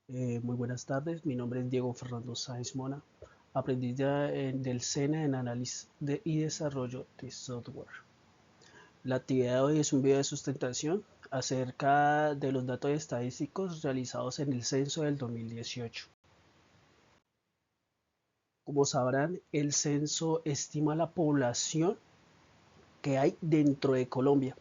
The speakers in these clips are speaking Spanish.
Muy buenas tardes, mi nombre es Diego Fernando Sáenz Mona, aprendiz del SENA en análisis y desarrollo de software. La actividad de hoy es un video de sustentación acerca de los datos estadísticos realizados en el censo del 2018. Como sabrán, el censo estima la población que hay dentro de Colombia.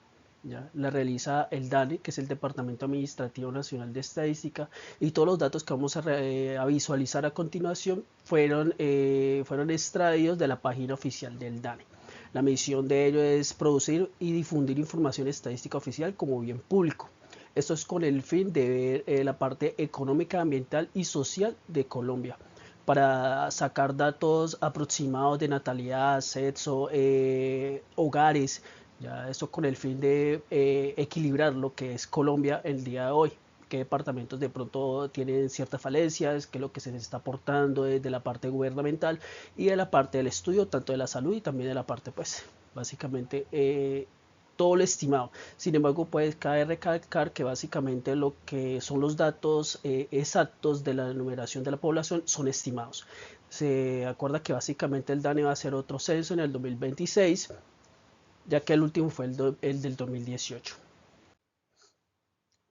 ¿Ya? La realiza el DANE, que es el Departamento Administrativo Nacional de Estadística, y todos los datos que vamos a visualizar a continuación fueron extraídos de la página oficial del DANE. La misión de ello es producir y difundir información estadística oficial como bien público. Esto es con el fin de ver la parte económica, ambiental y social de Colombia para sacar datos aproximados de natalidad, sexo, hogares, ya eso con el fin de equilibrar lo que es Colombia el día de hoy, qué departamentos de pronto tienen ciertas falencias, qué es lo que se está aportando desde la parte gubernamental y de la parte del estudio, tanto de la salud y también de la parte, pues, básicamente todo lo estimado. Sin embargo, pues cabe recalcar que básicamente lo que son los datos exactos de la enumeración de la población son estimados. Se acuerda que básicamente el DANE va a hacer otro censo en el 2026, ya que el último fue el del 2018.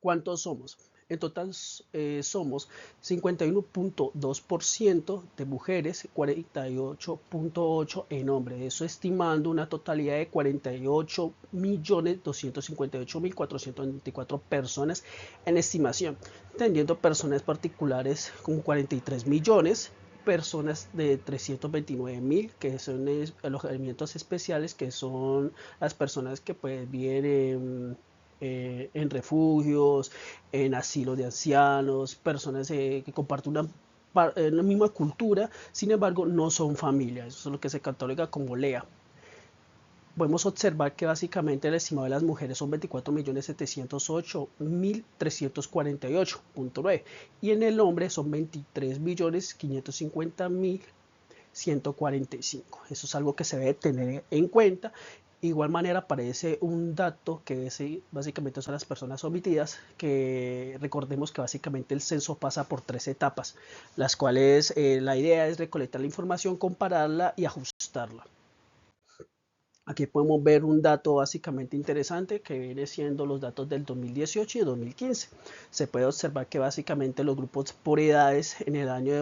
¿Cuántos somos? En total somos 51.2% de mujeres, 48.8% en hombres. Eso estimando una totalidad de 48.258.424 personas en estimación, teniendo personas particulares con 43 millones, personas de 329.000 que son alojamientos especiales, que son las personas que pues vienen en refugios, en asilos de ancianos, personas que comparten una misma cultura, sin embargo no son familia, eso es lo que se cataloga como LEA. Podemos observar que básicamente el estimado de las mujeres son 24.708.348.9 y en el hombre son 23.550.145. Eso es algo que se debe tener en cuenta. Igual manera aparece un dato que es, básicamente son las personas omitidas, que recordemos que básicamente el censo pasa por 3 etapas, las cuales la idea es recolectar la información, compararla y ajustarla. Aquí podemos ver un dato básicamente interesante que viene siendo los datos del 2018 y 2015. Se puede observar que básicamente los grupos por edades en el año de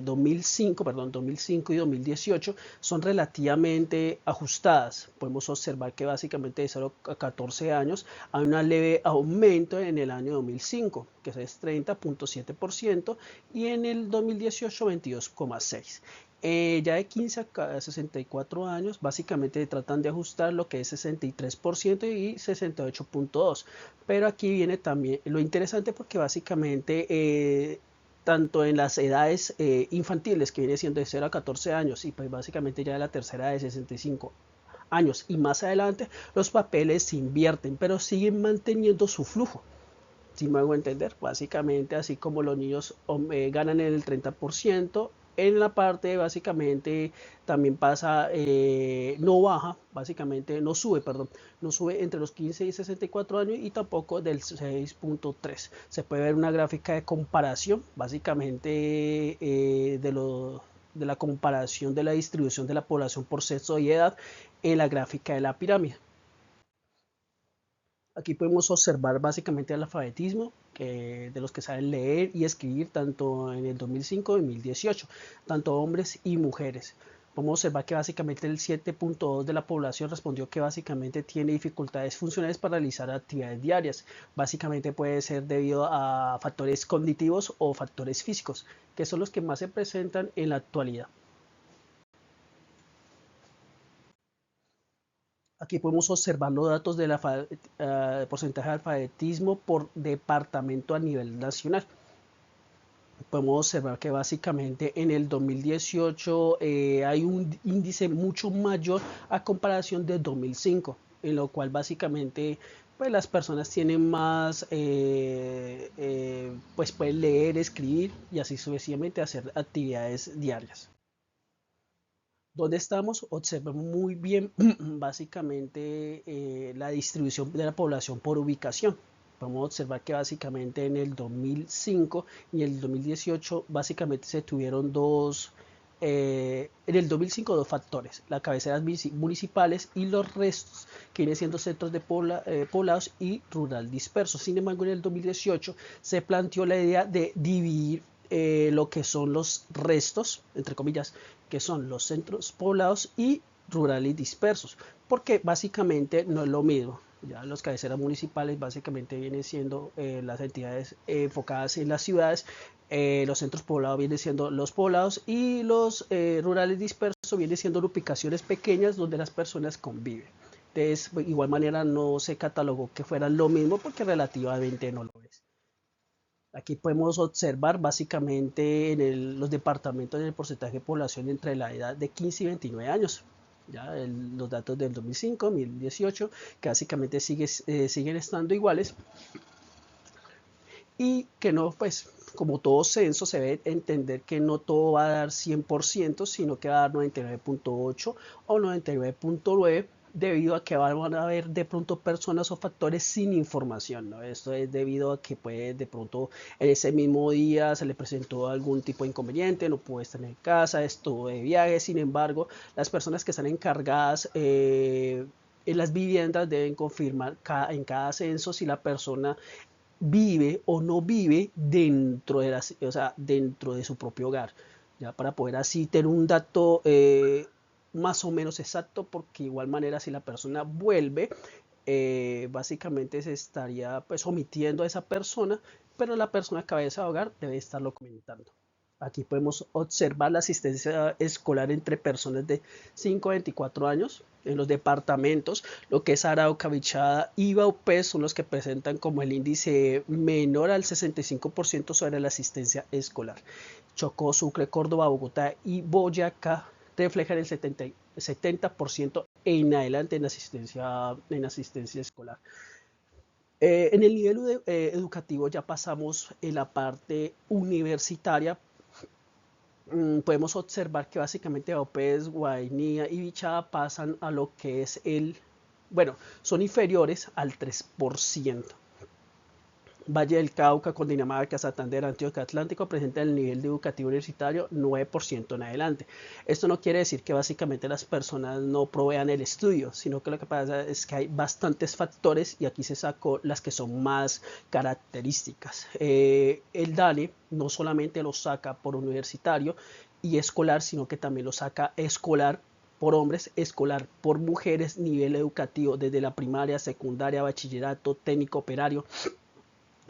2005 y 2018 son relativamente ajustadas. Podemos observar que básicamente de 0 a 14 años hay un leve aumento en el año 2005, que es 30.7%, y en el 2018 22.6%. Ya de 15 a 64 años, básicamente tratan de ajustar lo que es 63% y 68.2%. Pero aquí viene también lo interesante porque básicamente tanto en las edades infantiles, que viene siendo de 0 a 14 años, y pues básicamente ya de la tercera de 65 años y más adelante, los papeles se invierten, pero siguen manteniendo su flujo. Si me hago entender, básicamente así como los niños ganan en el 30%, en la parte básicamente también pasa, no baja, básicamente no sube, perdón, no sube entre los 15 y 64 años y tampoco del 6.3. Se puede ver una gráfica de comparación, básicamente de la comparación de la distribución de la población por sexo y edad en la gráfica de la pirámide. Aquí podemos observar básicamente el alfabetismo de los que saben leer y escribir tanto en el 2005 y 2018, tanto hombres y mujeres. Podemos observar que básicamente el 7.2% de la población respondió que básicamente tiene dificultades funcionales para realizar actividades diarias. Básicamente puede ser debido a factores cognitivos o factores físicos, que son los que más se presentan en la actualidad. Aquí podemos observar los datos del porcentaje de alfabetismo por departamento a nivel nacional. Podemos observar que básicamente en el 2018 hay un índice mucho mayor a comparación del 2005, en lo cual básicamente pues las personas tienen más, pues pueden leer, escribir y así sucesivamente hacer actividades diarias. ¿Dónde estamos? Observamos muy bien básicamente la distribución de la población por ubicación. Podemos observar que básicamente en el 2005 y el 2018 básicamente se tuvieron en el 2005 dos factores, las cabeceras municipales y los restos que vienen siendo centros de poblados y rural dispersos. Sin embargo, en el 2018 se planteó la idea de dividir lo que son los restos, entre comillas, que son los centros poblados y rurales dispersos, porque básicamente no es lo mismo. Ya los cabeceras municipales básicamente vienen siendo las entidades enfocadas en las ciudades, los centros poblados vienen siendo los poblados y los rurales dispersos vienen siendo ubicaciones pequeñas donde las personas conviven. Entonces, de igual manera no se catalogó que fueran lo mismo porque relativamente no lo es. Aquí podemos observar básicamente en los departamentos en el porcentaje de población entre la edad de 15 y 29 años. Ya los datos del 2005, 2018, que básicamente siguen estando iguales y que no, pues como todo censo se debe entender que no todo va a dar 100%, sino que va a dar 99.8 o 99.9 debido a que van a haber de pronto personas o factores sin información, ¿no? Esto es debido a que puede de pronto en ese mismo día se le presentó algún tipo de inconveniente, no pudo estar en casa, estuvo de viaje, sin embargo, las personas que están encargadas en las viviendas deben confirmar en cada censo si la persona vive o no vive dentro de, o sea, dentro de su propio hogar, ya para poder así tener un dato más o menos exacto, porque de igual manera si la persona vuelve, básicamente se estaría pues omitiendo a esa persona, pero la persona cabeza de hogar debe estarlo comentando. Aquí podemos observar la asistencia escolar entre personas de 5 a 24 años en los departamentos. Lo que es Arauca, Bichada y Vaupés son los que presentan como el índice menor al 65% sobre la asistencia escolar. Chocó, Sucre, Córdoba, Bogotá y Boyacá reflejan el 70% en adelante en asistencia escolar. En el nivel educativo ya pasamos en la parte universitaria. Podemos observar que básicamente Vaupés, Guainía y Bichada pasan a lo que es bueno, son inferiores al 3%. Valle del Cauca, Cundinamarca, Santander, Antioquia, Atlántico presentan el nivel de educativo universitario 9% en adelante. Esto no quiere decir que básicamente las personas no provean el estudio, sino que lo que pasa es que hay bastantes factores y aquí se sacó las que son más características. El DANE no solamente lo saca por universitario y escolar, sino que también lo saca escolar por hombres, escolar por mujeres, nivel educativo desde la primaria, secundaria, bachillerato, técnico, operario,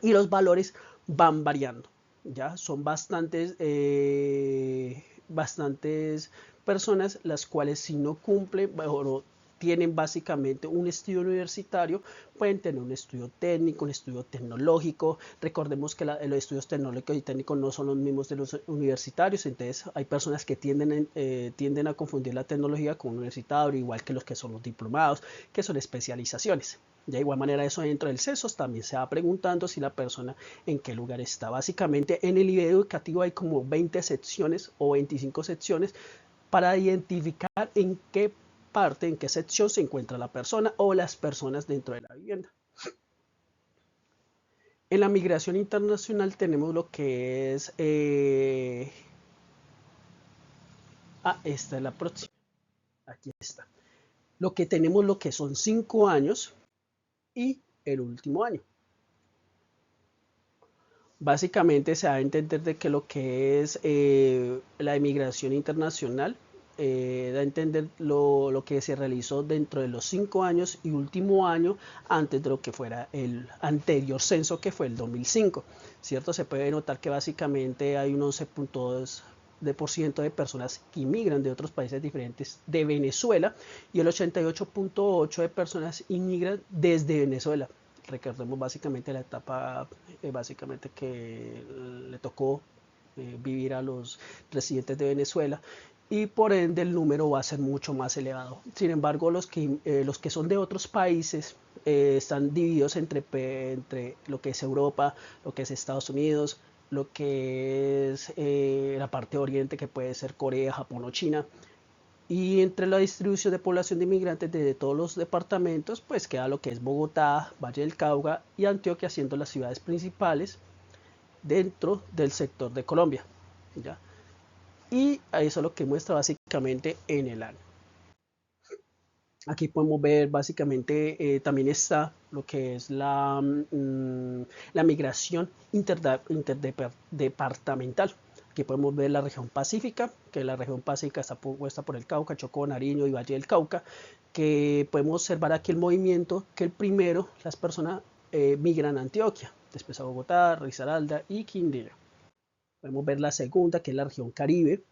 y los valores van variando. Ya son bastantes personas las cuales si no cumplen o tienen básicamente un estudio universitario, pueden tener un estudio técnico, un estudio tecnológico. Recordemos que los estudios tecnológicos y técnicos no son los mismos de los universitarios, entonces hay personas que tienden a confundir la tecnología con universitario, igual que los que son los diplomados, que son especializaciones. De igual manera, eso dentro del CESOS también se va preguntando si la persona en qué lugar está. Básicamente, en el nivel educativo hay como 20 secciones o 25 secciones para identificar en qué parte, en qué sección se encuentra la persona o las personas dentro de la vivienda. En la migración internacional tenemos lo que es... esta es la próxima. Aquí está. Lo que tenemos lo que son 5 años y el último año. Básicamente se da a entender de que lo que es la inmigración internacional da a entender lo que se realizó dentro de los 5 años y último año antes de lo que fuera el anterior censo que fue el 2005, ¿cierto? Se puede notar que básicamente hay un 11.2% de personas que inmigran de otros países diferentes de Venezuela y el 88.8% de personas inmigran desde Venezuela. Recordemos básicamente la etapa básicamente que le tocó vivir a los residentes de Venezuela y por ende el número va a ser mucho más elevado. Sin embargo, los que son de otros países están divididos entre lo que es Europa, lo que es Estados Unidos, lo que es la parte de Oriente, que puede ser Corea, Japón o China. Y entre la distribución de población de inmigrantes de todos los departamentos, pues queda lo que es Bogotá, Valle del Cauca y Antioquia, siendo las ciudades principales dentro del sector de Colombia. ¿Ya? Y eso es lo que muestra básicamente en el año. Aquí podemos ver básicamente también está lo que es la migración interdepartamental. Aquí podemos ver la región pacífica, que la región pacífica está puesta por el Cauca, Chocó, Nariño y Valle del Cauca, que podemos observar aquí el movimiento que el primero las personas migran a Antioquia, después a Bogotá, Risaralda y Quindío. Podemos ver la segunda, que es la región Caribe,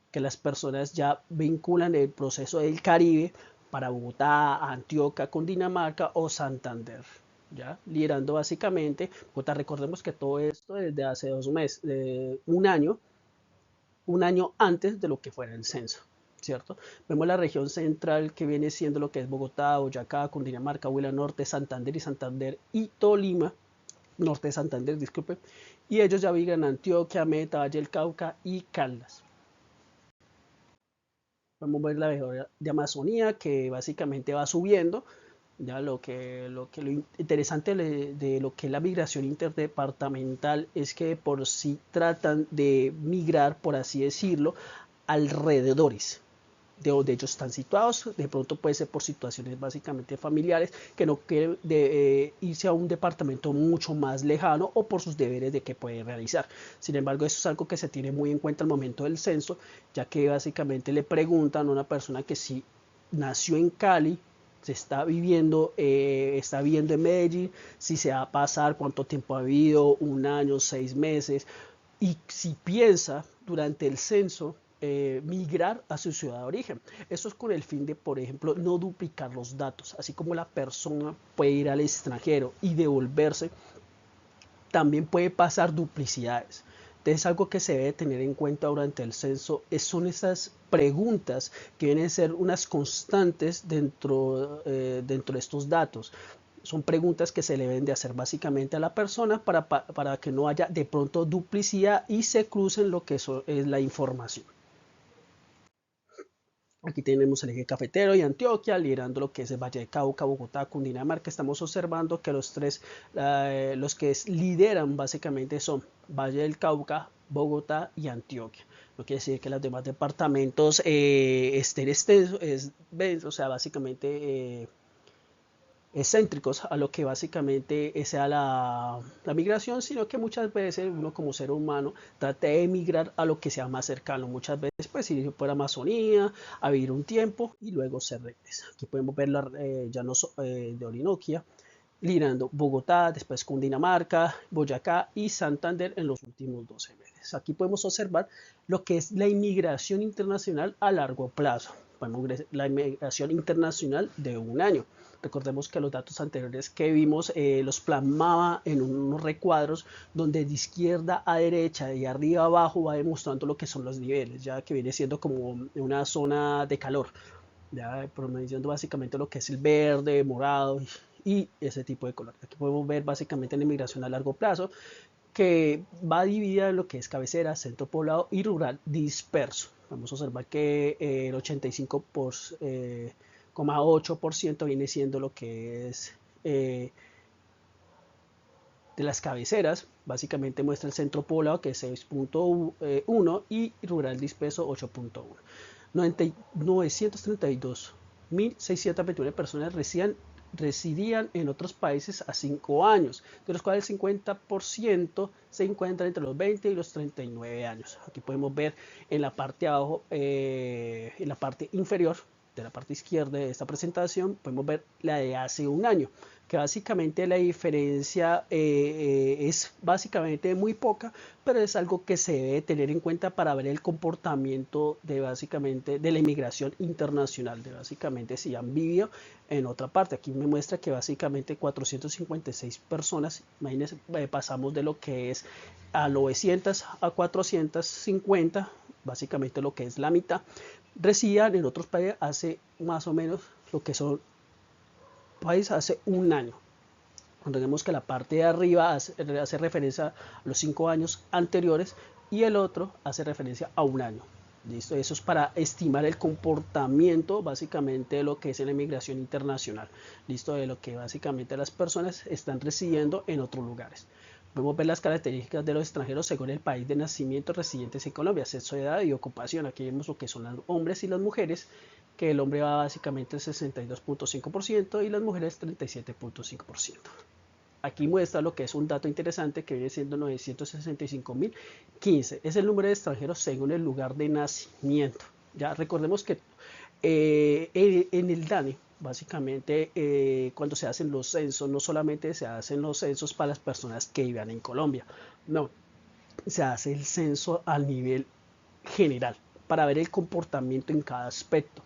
que las personas ya vinculan el proceso del Caribe para Bogotá, Antioquia, Cundinamarca o Santander. ¿Ya? Liderando básicamente, Bogotá, recordemos que todo esto desde hace 2 meses, un año antes de lo que fuera el censo, ¿cierto? Vemos la región central que viene siendo lo que es Bogotá, Boyacá, Cundinamarca, Huila Norte, Santander y Tolima, norte de Santander, disculpe, y ellos ya viven Antioquia, Meta, Valle del Cauca y Caldas. Podemos ver la región de Amazonía que básicamente va subiendo. Ya lo interesante de lo que es la migración interdepartamental es que por sí tratan de migrar, por así decirlo, alrededores de donde ellos están situados. De pronto puede ser por situaciones básicamente familiares, que no quieren irse a un departamento mucho más lejano o por sus deberes de que pueden realizar. Sin embargo, eso es algo que se tiene muy en cuenta al momento del censo, ya que básicamente le preguntan a una persona que si nació en Cali, se está viviendo en Medellín, si se va a pasar, cuánto tiempo ha vivido, 1 año, 6 meses, y si piensa durante el censo migrar a su ciudad de origen. Eso es con el fin de, por ejemplo, no duplicar los datos, así como la persona puede ir al extranjero y devolverse, también puede pasar duplicidades. Entonces, algo que se debe tener en cuenta durante el censo son esas preguntas que vienen a ser unas constantes dentro de estos datos. Son preguntas que se le deben de hacer básicamente a la persona para que no haya de pronto duplicidad y se crucen lo que es la información. Aquí tenemos el eje cafetero y Antioquia, liderando lo que es el Valle de Cauca, Bogotá, Cundinamarca. Estamos observando que los que lideran básicamente son Valle del Cauca, Bogotá y Antioquia. No quiere decir que los demás departamentos estén extensos, o sea, básicamente excéntricos a lo que básicamente sea la migración, sino que muchas veces uno como ser humano trata de emigrar a lo que sea más cercano. Muchas veces pues ir por Amazonía a vivir un tiempo y luego se regresa. Aquí podemos ver la llanos de Orinoquia, liderando Bogotá, después Cundinamarca, Boyacá y Santander en los últimos 12 meses. Aquí podemos observar lo que es la inmigración internacional a largo plazo. Podemos ver la inmigración internacional de 1 año. Recordemos que los datos anteriores que vimos los plasmaba en unos recuadros donde de izquierda a derecha y arriba a abajo va demostrando lo que son los niveles, ya que viene siendo como una zona de calor, ya promediando básicamente lo que es el verde, morado y ese tipo de color. Aquí podemos ver básicamente la inmigración a largo plazo, que va dividida en lo que es cabecera, centro poblado y rural disperso. Vamos a observar que el 85,8% viene siendo lo que es de las cabeceras. Básicamente muestra el centro poblado, que es 6,1 y rural disperso 8,1. 932.629 personas residían en otros países a 5 años, de los cuales el 50% se encuentran entre los 20 y los 39 años. Aquí podemos ver en la parte de abajo, en la parte inferior de la parte izquierda de esta presentación, podemos ver la de hace 1 año, que básicamente la diferencia es básicamente muy poca, pero es algo que se debe tener en cuenta para ver el comportamiento de básicamente de la inmigración internacional, de básicamente si han vivido en otra parte. Aquí me muestra que básicamente 456 personas, imagínense, pasamos de lo que es a 900 a 450, básicamente lo que es la mitad, residían en otros países hace más o menos lo que son países hace 1 año. Tenemos que la parte de arriba hace referencia a los 5 años anteriores y el otro hace referencia a 1 año. ¿Listo? Eso es para estimar el comportamiento básicamente de lo que es la inmigración internacional. ¿Listo? De lo que básicamente las personas están residiendo en otros lugares. Podemos ver las características de los extranjeros según el país de nacimiento residentes en Colombia, sexo, edad y ocupación. Aquí vemos lo que son los hombres y las mujeres, que el hombre va básicamente el 62.5% y las mujeres 37.5%. Aquí muestra lo que es un dato interesante que viene siendo 965.015. Es el número de extranjeros según el lugar de nacimiento. Ya recordemos que en el DANE, básicamente, cuando se hacen los censos, no solamente se hacen los censos para las personas que vivan en Colombia, no, se hace el censo a nivel general para ver el comportamiento en cada aspecto,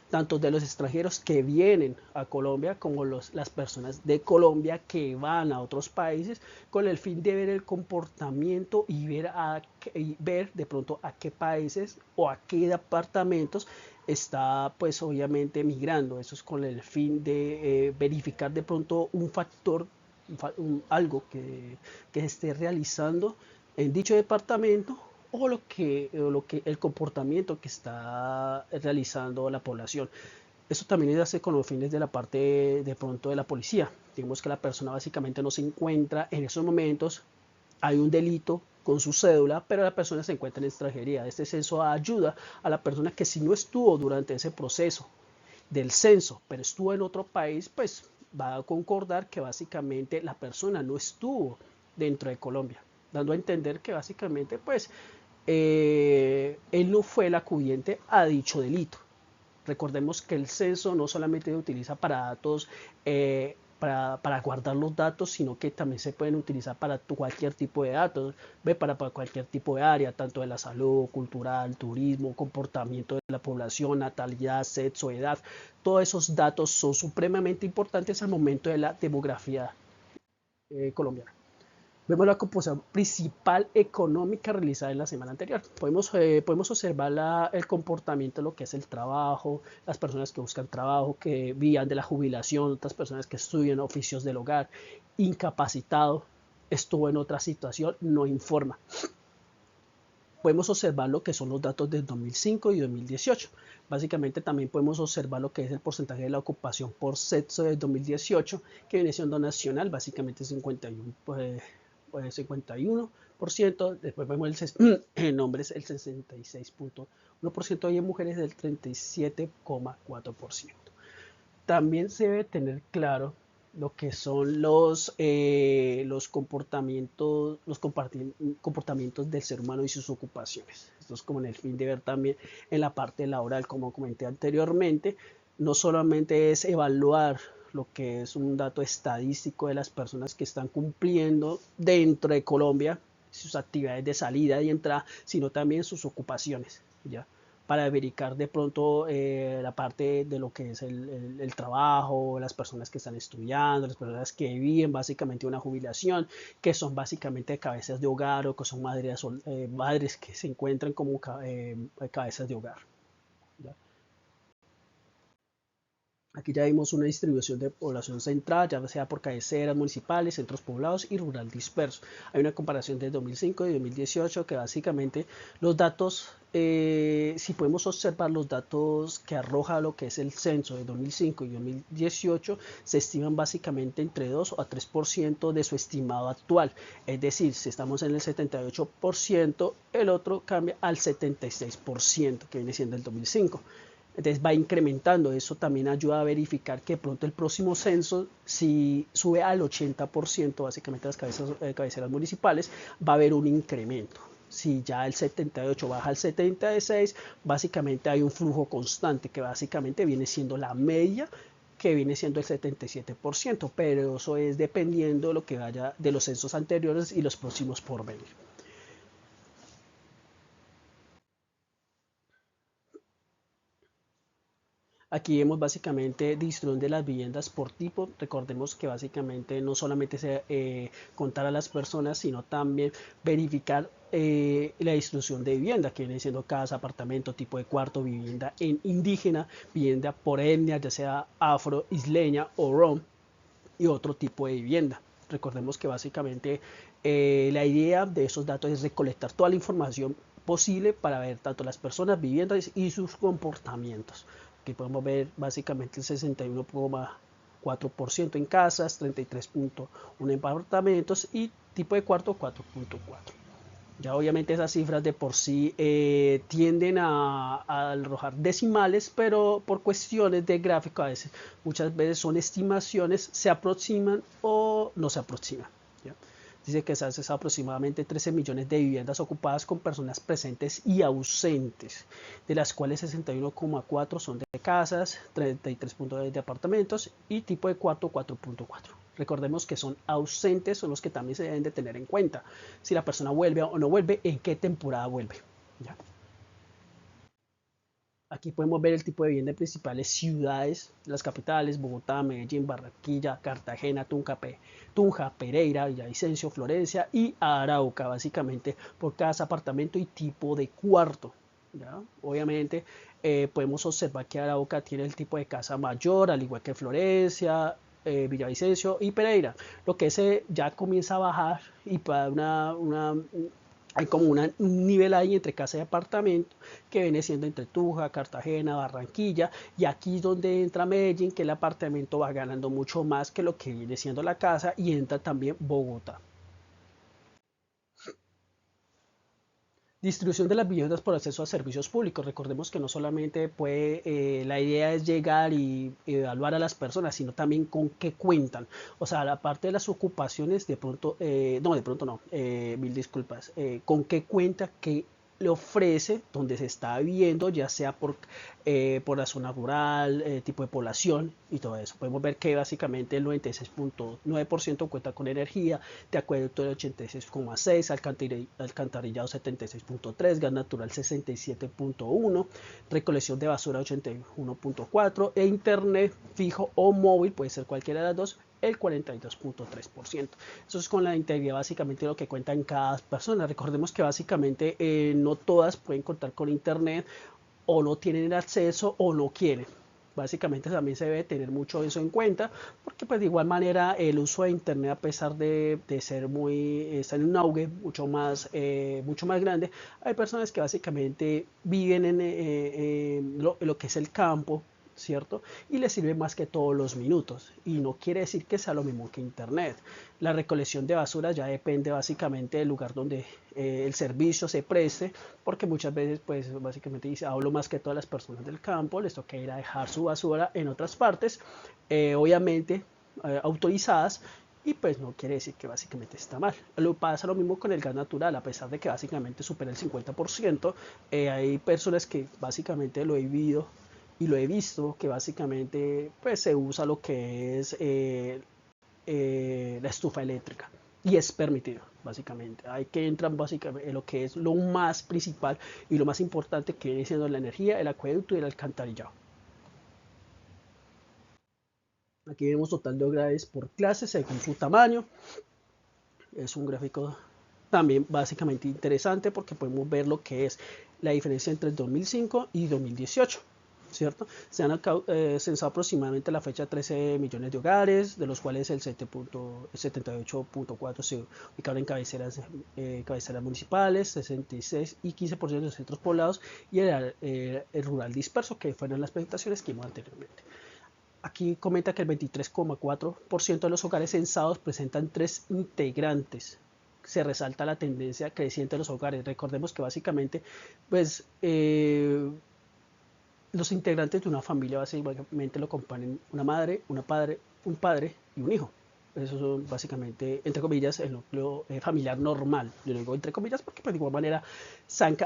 tanto de los extranjeros que vienen a Colombia como las personas de Colombia que van a otros países, con el fin de ver el comportamiento y ver de pronto a qué países o a qué departamentos está pues obviamente migrando. Eso es con el fin de verificar de pronto un factor, algo que se esté realizando en dicho departamento, o el comportamiento que está realizando la población. Eso también se hace con los fines de la parte de pronto de la policía. Digamos que la persona básicamente no se encuentra en esos momentos, hay un delito con su cédula, pero la persona se encuentra en extranjería. Este censo ayuda a la persona que, si no estuvo durante ese proceso del censo, pero estuvo en otro país, pues va a concordar que básicamente la persona no estuvo dentro de Colombia, dando a entender que básicamente pues él no fue el acudiente a dicho delito. Recordemos que el censo no solamente se utiliza para datos, para guardar los datos, sino que también se pueden utilizar para cualquier tipo de datos, para cualquier tipo de área, tanto de la salud, cultural, turismo, comportamiento de la población, natalidad, sexo, edad. Todos esos datos son supremamente importantes al momento de la demografía colombiana. Vemos la composición principal económica realizada en la semana anterior. Podemos observar el comportamiento de lo que es el trabajo, las personas que buscan trabajo, que vivían de la jubilación, otras personas que estudian oficios del hogar, incapacitado, estuvo en otra situación, no informa. Podemos observar lo que son los datos del 2005 y 2018. Básicamente también podemos observar lo que es el porcentaje de la ocupación por sexo del 2018, que viene siendo nacional, básicamente 51%, después vemos en hombres el 66.1% y en mujeres el 37.4%. También se debe tener claro lo que son los comportamientos del ser humano y sus ocupaciones. Esto es como en el fin de ver también en la parte laboral, como comenté anteriormente, no solamente es evaluar lo que es un dato estadístico de las personas que están cumpliendo dentro de Colombia sus actividades de salida y entrada, sino también sus ocupaciones, ¿ya? Para verificar de pronto la parte de lo que es el trabajo, las personas que están estudiando, las personas que viven básicamente una jubilación, que son básicamente cabezas de hogar o que son madres que se encuentran como cabezas de hogar, ¿ya? Aquí ya vimos una distribución de población central, ya sea por cabeceras municipales, centros poblados y rural disperso. Hay una comparación de 2005 y 2018 que básicamente los datos, si podemos observar los datos que arroja lo que es el censo de 2005 y 2018, se estiman básicamente entre 2 a 3% de su estimado actual. Es decir, si estamos en el 78%, el otro cambia al 76%, que viene siendo el 2005. Entonces va incrementando. Eso también ayuda a verificar que pronto el próximo censo, si sube al 80%, básicamente las cabeceras municipales, va a haber un incremento. Si ya el 78 baja al 76, básicamente hay un flujo constante que básicamente viene siendo la media, que viene siendo el 77%, pero eso es dependiendo de lo que vaya de los censos anteriores y los próximos por venir. Aquí vemos básicamente distribución de las viviendas por tipo. Recordemos que básicamente no solamente se contar a las personas, sino también verificar la distribución de vivienda, que viene siendo casa, apartamento, tipo de cuarto, vivienda en indígena, vivienda por etnia, ya sea afro, isleña o rom, y otro tipo de vivienda. Recordemos que básicamente la idea de esos datos es recolectar toda la información posible para ver tanto las personas, viviendas y sus comportamientos. Aquí podemos ver básicamente el 61,4% en casas, 33,1% en apartamentos y tipo de cuarto 4,4%. Ya obviamente esas cifras de por sí tienden a arrojar decimales, pero por cuestiones de gráfico a veces, muchas veces son estimaciones, se aproximan o no se aproximan. ¿Ya? Dice que se hace aproximadamente 13 millones de viviendas ocupadas con personas presentes y ausentes, de las cuales 61,4 son de casas, 33,2 de apartamentos y tipo de cuarto 4,4. Recordemos que son ausentes, son los que también se deben de tener en cuenta. Si la persona vuelve o no vuelve, en qué temporada vuelve. ¿Ya? Aquí podemos ver el tipo de vivienda en principales ciudades, las capitales, Bogotá, Medellín, Barranquilla, Cartagena, Tunja, Pereira, Villavicencio, Florencia y Arauca, básicamente por casa, apartamento y tipo de cuarto. ¿Ya? Obviamente podemos observar que Arauca tiene el tipo de casa mayor, al igual que Florencia, Villavicencio y Pereira, lo que se ya comienza a bajar y para hay como un nivel ahí entre casa y apartamento que viene siendo entre Tunja, Cartagena, Barranquilla, y aquí es donde entra Medellín, que el apartamento va ganando mucho más que lo que viene siendo la casa, y entra también Bogotá. Distribución de las viviendas por acceso a servicios públicos. Recordemos que no solamente la idea es llegar y evaluar a las personas, sino también con qué cuentan. O sea, la parte de las ocupaciones, de pronto, no, de pronto no, mil disculpas, con qué cuenta, qué le ofrece donde se está viviendo, ya sea por la zona rural, tipo de población y todo eso. Podemos ver que básicamente el 96,9% cuenta con energía, de acueducto el 86,6%, alcantarillado 76,3%, gas natural 67,1%, recolección de basura 81,4% e internet fijo o móvil, puede ser cualquiera de las dos, el 42,3%. Eso es con la integridad básicamente lo que cuenta en cada persona. Recordemos que básicamente no todas pueden contar con internet o no tienen acceso o no quieren. Básicamente también se debe tener mucho eso en cuenta, porque pues de igual manera el uso de internet, a pesar de ser está en un auge mucho más grande, hay personas que básicamente viven en lo que es el campo, ¿cierto? Y le sirve más que todos los minutos. Y no quiere decir que sea lo mismo que internet. La recolección de basura ya depende básicamente del lugar donde el servicio se preste, porque muchas veces, pues básicamente dice, hablo más que todas las personas del campo, les toca ir a dejar su basura en otras partes, obviamente autorizadas, y pues no quiere decir que básicamente está mal. Pasa lo mismo con el gas natural, a pesar de que básicamente supera el 50%, hay personas que básicamente lo he vivido y lo he visto que básicamente pues se usa lo que es la estufa eléctrica y es permitido básicamente. Hay que entrar básicamente en lo que es lo más principal y lo más importante, que viene siendo la energía, el acueducto y el alcantarillado. Aquí vemos total de hogares por clase según su tamaño. Es un gráfico también básicamente interesante porque podemos ver lo que es la diferencia entre el 2005 y 2018. ¿Cierto? Se han censado aproximadamente a la fecha 13 millones de hogares, de los cuales el 78,4 se ubicaron en cabeceras municipales, 66 y 15% de centros poblados, y el rural disperso, que fueron las presentaciones que vimos anteriormente. Aquí comenta que el 23,4% de los hogares censados presentan 3 integrantes. Se resalta la tendencia creciente de los hogares. Recordemos que básicamente, pues, los integrantes de una familia básicamente lo componen una madre, un padre y un hijo. Eso son básicamente, entre comillas, el núcleo familiar normal. Yo digo entre comillas porque pues, de igual manera han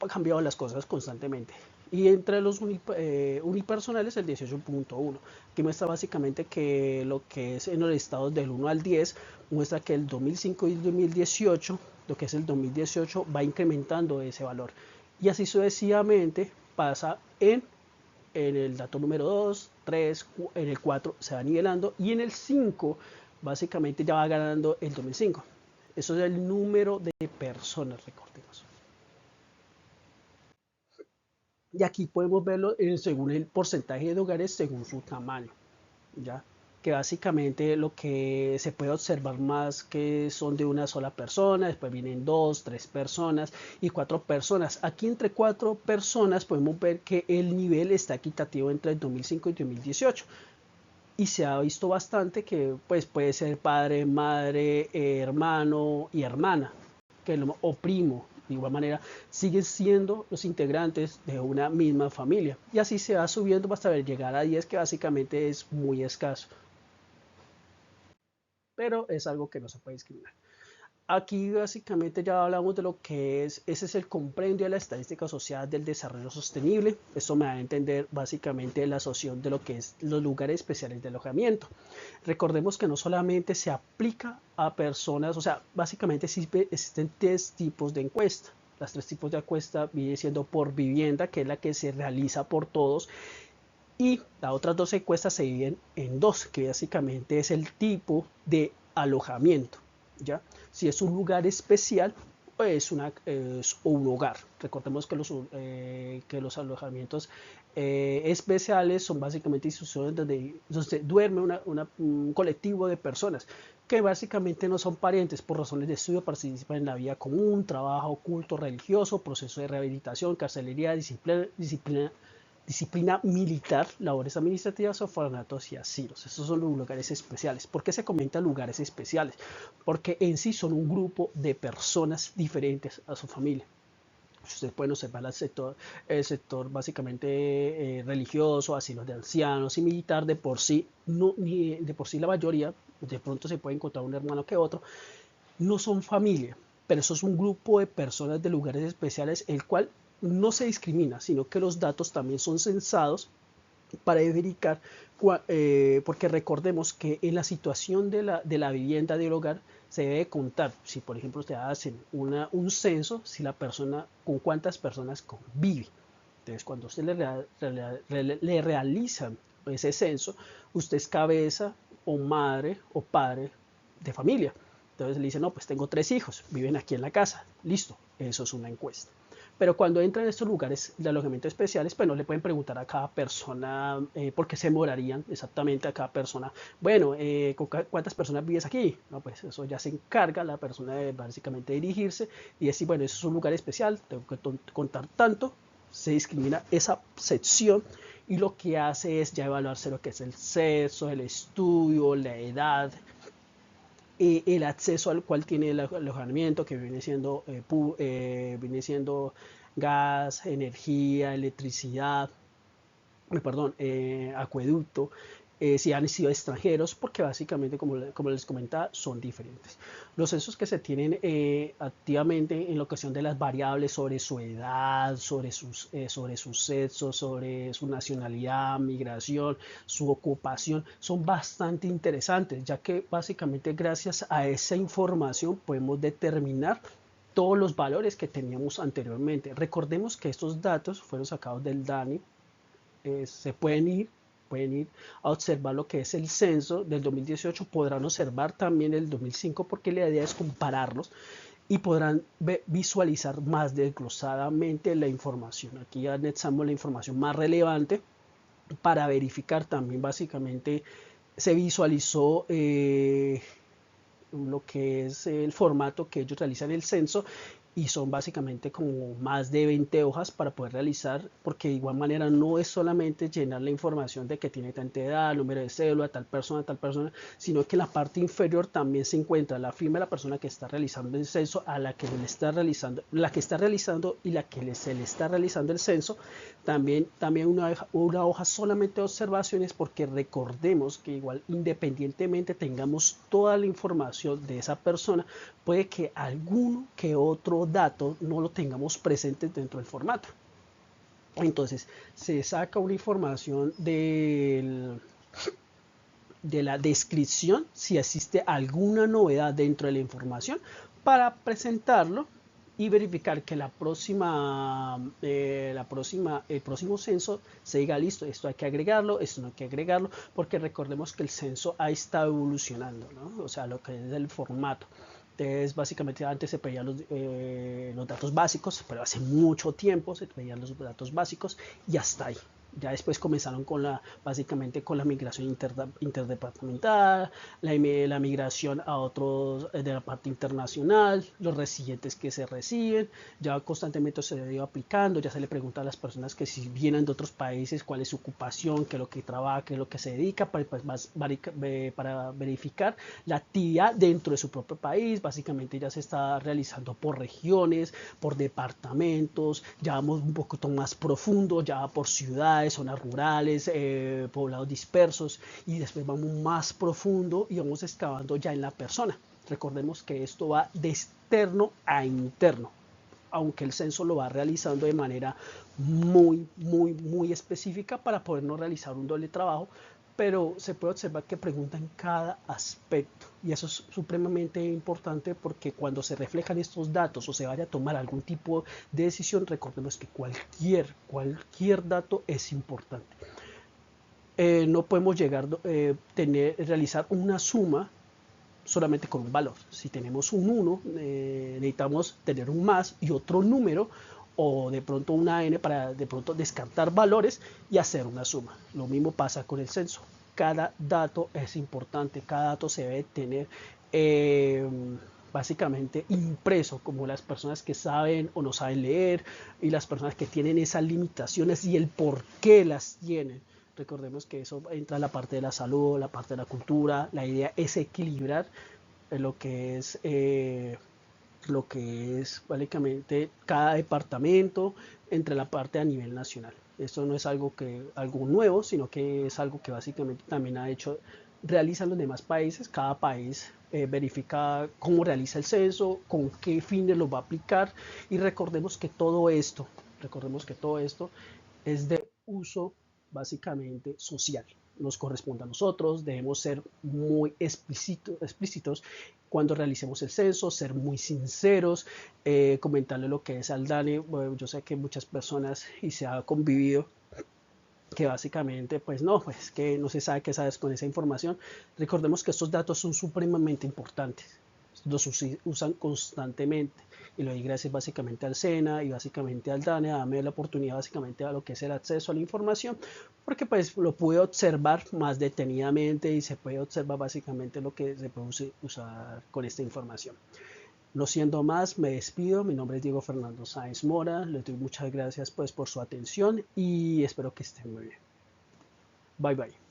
cambiado las cosas constantemente. Y entre los unipersonales el 18,1. Aquí muestra básicamente que lo que es en los estados del 1 al 10, muestra que el 2005 y el 2018, lo que es el 2018, va incrementando ese valor. Y así sucesivamente pasa en el dato número 2, 3, en el 4 se va nivelando y en el 5 básicamente ya va ganando el 2005. Eso es el número de personas, recordemos. Y aquí podemos verlo según el porcentaje de hogares según su tamaño. ¿Ya? que básicamente lo que se puede observar más que son de una sola persona, después vienen 2, 3 personas y 4 personas. Aquí entre 4 personas podemos ver que el nivel está equitativo entre el 2005 y 2018 y se ha visto bastante que pues puede ser padre, madre, hermano y hermana, o primo. De igual manera, siguen siendo los integrantes de una misma familia. Y así se va subiendo hasta llegar a 10, que básicamente es muy escaso. Pero es algo que no se puede discriminar. Aquí básicamente ya hablamos de lo que es, ese es el compendio de la estadística social del desarrollo sostenible. Esto me da a entender básicamente la asociación de lo que es los lugares especiales de alojamiento. Recordemos que no solamente se aplica a personas, o sea, básicamente existen 3 tipos de encuesta. Las 3 tipos de encuesta viene siendo por vivienda, que es la que se realiza por todos, y las otras 2 encuestas se dividen en 2, que básicamente es el tipo de alojamiento, ¿ya? Si es un lugar especial o es un hogar. Recordemos que los alojamientos especiales son básicamente instituciones donde duerme un colectivo de personas que básicamente no son parientes por razones de estudio, participan en la vida común, trabajo, culto, religioso, proceso de rehabilitación, carcelería, disciplina militar, labores administrativas, orfanatos y asilos. Estos son los lugares especiales. ¿Por qué se comentan lugares especiales? Porque en sí son un grupo de personas diferentes a su familia. Ustedes pueden observar el sector básicamente religioso, asilos de ancianos y militar. De por sí, no, ni de por sí la mayoría, de pronto se puede encontrar un hermano que otro, no son familia, pero eso es un grupo de personas de lugares especiales, el cual no se discrimina, sino que los datos también son censados para verificar, porque recordemos que en la situación de la vivienda del hogar se debe contar, si por ejemplo ustedes hacen un censo, si la persona, con cuántas personas convive. Entonces, cuando usted le realizan ese censo, usted es cabeza o madre o padre de familia. Entonces le dicen, no, pues tengo 3 hijos, viven aquí en la casa. Listo, eso es una encuesta. Pero cuando entran en estos lugares de alojamiento especiales, pues no le pueden preguntar a cada persona por qué se morarían exactamente a cada persona. Bueno, ¿cuántas personas vives aquí? No, pues eso ya se encarga la persona de básicamente dirigirse y decir, bueno, eso es un lugar especial, tengo que contar tanto. Se discrimina esa sección y lo que hace es ya evaluarse lo que es el sexo, el estudio, la edad, el acceso al cual tiene el alojamiento, que viene siendo gas, energía, electricidad, perdón, acueducto, si han sido extranjeros, porque básicamente, como les comentaba, son diferentes. Los censos que se tienen activamente en la ocasión de las variables sobre su edad, sobre su sexo, sobre su nacionalidad, migración, su ocupación, son bastante interesantes, ya que básicamente gracias a esa información podemos determinar todos los valores que teníamos anteriormente. Recordemos que estos datos fueron sacados del DANI. Se pueden ir a observar lo que es el censo del 2018, podrán observar también el 2005 porque la idea es compararlos y podrán visualizar más desglosadamente la información. Aquí anexamos la información más relevante para verificar también básicamente se visualizó lo que es el formato que ellos realizan el censo y son básicamente como más de 20 hojas para poder realizar, porque de igual manera no es solamente llenar la información de que tiene tanta edad, número de cédula, tal persona, sino que en la parte inferior también se encuentra la firma de la persona que está realizando el censo, a la que le está realizando, la que está realizando y la que se le está realizando el censo. También una hoja solamente de observaciones, porque recordemos que igual independientemente tengamos toda la información de esa persona, puede que alguno que otro dato no lo tengamos presente dentro del formato. Entonces se saca una información de la descripción, si existe alguna novedad dentro de la información, para presentarlo y verificar que el próximo censo se diga listo, esto hay que agregarlo, esto no hay que agregarlo, porque recordemos que el censo ha estado evolucionando, ¿no? O sea, lo que es el formato. Entonces, básicamente antes se pedían los datos básicos, pero hace mucho tiempo se pedían los datos básicos y hasta ahí. Ya después comenzaron básicamente con la migración interdepartamental, la migración a otros de la parte internacional, los residentes que se reciben, ya constantemente se ha ido aplicando, ya se le pregunta a las personas que si vienen de otros países cuál es su ocupación, qué es lo que trabaja, qué es lo que se dedica, para verificar la actividad dentro de su propio país. Básicamente ya se está realizando por regiones, por departamentos, ya vamos un poquito más profundo, ya por ciudades, zonas rurales, poblados dispersos, y después vamos más profundo y vamos excavando ya en la persona. Recordemos que esto va de externo a interno, aunque el censo lo va realizando de manera muy específica para podernos realizar un doble trabajo, pero se puede observar que preguntan cada aspecto, y eso es supremamente importante porque cuando se reflejan estos datos o se vaya a tomar algún tipo de decisión, recordemos que cualquier dato es importante. No podemos realizar una suma solamente con un valor. Si tenemos un 1, necesitamos tener un más y otro número, o de pronto una n para de pronto descartar valores y hacer una suma. Lo mismo pasa con el censo. Cada dato es importante, cada dato se debe tener básicamente impreso, como las personas que saben o no saben leer, y las personas que tienen esas limitaciones y el por qué las tienen. Recordemos que eso entra en la parte de la salud, la parte de la cultura. La idea es equilibrar lo que es básicamente cada departamento entre la parte a nivel nacional. Esto no es algo nuevo, sino que es algo que básicamente también realizan los demás países. Cada país verifica cómo realiza el censo, con qué fines lo va a aplicar, y recordemos que todo esto es de uso básicamente social. Nos corresponde a nosotros, debemos ser muy explícitos cuando realicemos el censo, ser muy sinceros, comentarle lo que es al DANE. Bueno, yo sé que muchas personas, y se ha convivido, que básicamente pues que no se sabe qué sabes con esa información. Recordemos que estos datos son supremamente importantes, los usan constantemente, y lo doy gracias básicamente al SENA y básicamente al DANE a darme la oportunidad básicamente a lo que es el acceso a la información, porque pues lo pude observar más detenidamente y se puede observar básicamente lo que se puede usar con esta información. No siendo más, me despido. Mi nombre es Diego Fernando Sáenz Mora. Les doy muchas gracias pues por su atención y espero que estén muy bien. Bye bye.